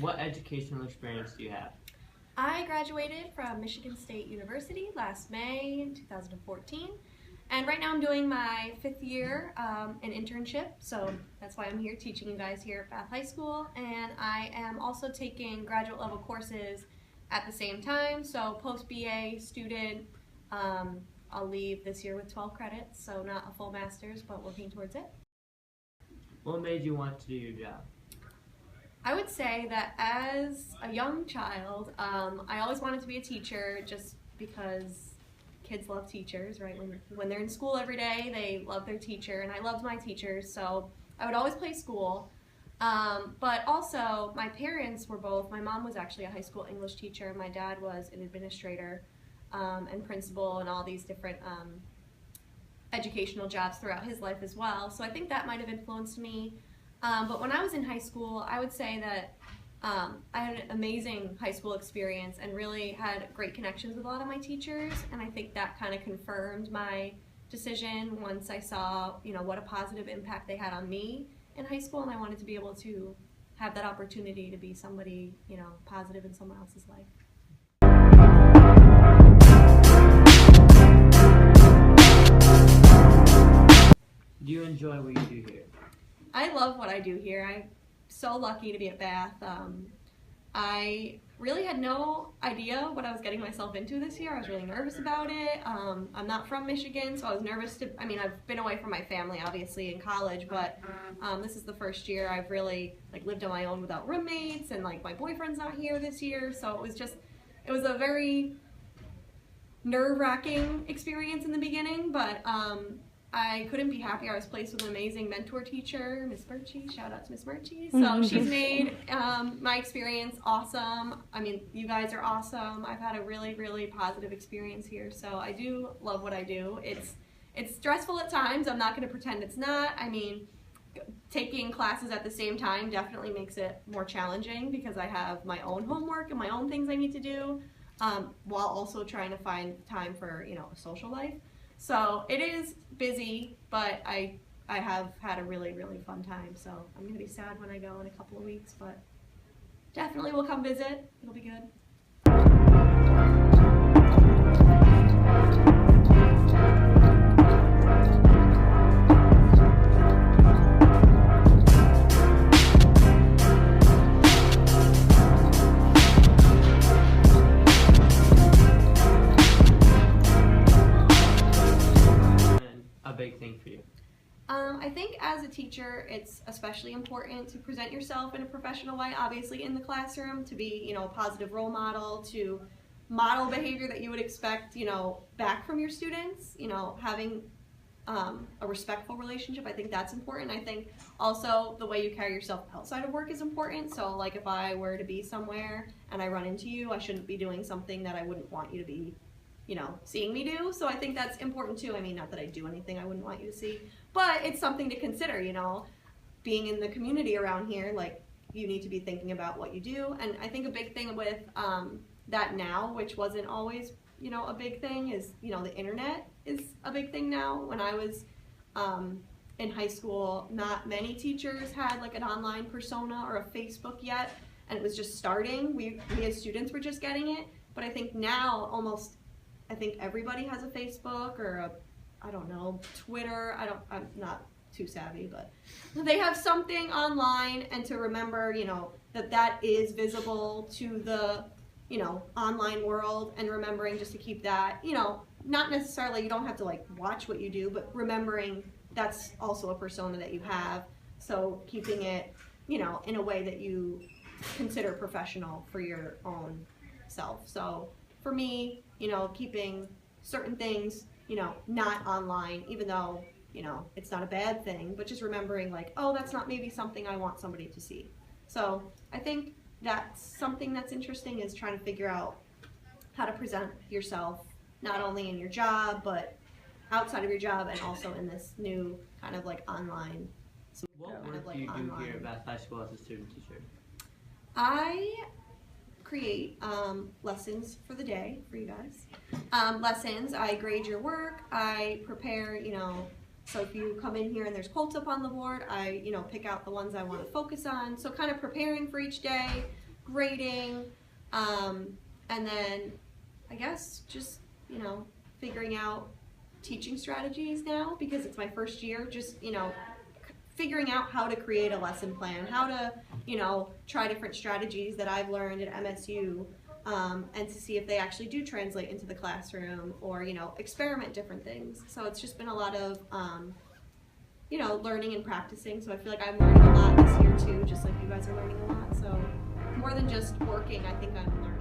What educational experience do you have? I graduated from Michigan State University last May in 2014, and right now I'm doing my 5th year in internship, so that's why I'm here teaching you guys here at Bath High School, and I am also taking graduate level courses at the same time, so post-BA student. I'll leave this year with 12 credits, so not a full master's, but working towards it. What made you want to do your job? I would say that as a young child, I always wanted to be a teacher just because kids love teachers, right? When they're in school every day, they love their teacher, and I loved my teachers, so I would always play school. But also, my parents were both, my mom was actually a high school English teacher, my dad was an administrator and principal and all these different educational jobs throughout his life as well, so I think that might have influenced me. But when I was in high school, I would say that I had an amazing high school experience and really had great connections with a lot of my teachers, and I think that kind of confirmed my decision once I saw, what a positive impact they had on me in high school, and I wanted to be able to have that opportunity to be somebody, positive in someone else's life. Do you enjoy what you do here? I love what I do here. I'm so lucky to be at Bath. I really had no idea what I was getting myself into this year. I was really nervous about it. I'm not from Michigan, so I was nervous I've been away from my family, obviously, in college, but this is the first year I've really lived on my own without roommates, and my boyfriend's not here this year, so it was a very nerve-wracking experience in the beginning, but I couldn't be happier. I was placed with an amazing mentor teacher, Miss Murchie. Shout out to Miss Murchie. So she's made my experience awesome. You guys are awesome. I've had a really, really positive experience here. So I do love what I do. It's stressful at times. I'm not going to pretend it's not. Taking classes at the same time definitely makes it more challenging because I have my own homework and my own things I need to do, while also trying to find time for a social life. So it is busy, but I have had a really, really fun time. So I'm going to be sad when I go in a couple of weeks, but definitely will come visit. It'll be good. Big thing for you? I think as a teacher, it's especially important to present yourself in a professional way, obviously in the classroom, to be, a positive role model, to model behavior that you would expect, back from your students, having a respectful relationship. I think that's important. I think also the way you carry yourself outside of work is important. So if I were to be somewhere and I run into you, I shouldn't be doing something that I wouldn't want you to be seeing me do. So I think that's important too. Not that I do anything I wouldn't want you to see, but it's something to consider, being in the community around here, you need to be thinking about what you do. And I think a big thing with that now, which wasn't always, a big thing, is, the internet is a big thing now. When I was in high school, not many teachers had an online persona or a Facebook yet, and it was just starting. We as students were just getting it, but I think now I think everybody has a Facebook or Twitter. I'm not too savvy, but they have something online, and to remember, that is visible to the, online world, and remembering just to keep that, not necessarily, you don't have to watch what you do, but remembering that's also a persona that you have. So keeping it, in a way that you consider professional for your own self. So for me, keeping certain things, not online, even though, it's not a bad thing, but just remembering oh, that's not maybe something I want somebody to see. So I think that's something that's interesting, is trying to figure out how to present yourself, not only in your job, but outside of your job, and also in this new kind of online. What work do you do here at Bath High School as a student teacher? I create lessons for the day for you guys. Lessons, I grade your work, I prepare, so if you come in here and there's quotes up on the board, I, pick out the ones I want to focus on. So kind of preparing for each day, grading, and then I guess just, you know, figuring out teaching strategies now because it's my first year, just, you know, figuring out how to create a lesson plan, how to, you know, try different strategies that I've learned at MSU, and to see if they actually do translate into the classroom, or, you know, experiment different things. So it's just been a lot of, you know, learning and practicing. So I feel like I'm learning a lot this year too, just like you guys are learning a lot. So more than just working, I think I'm learning.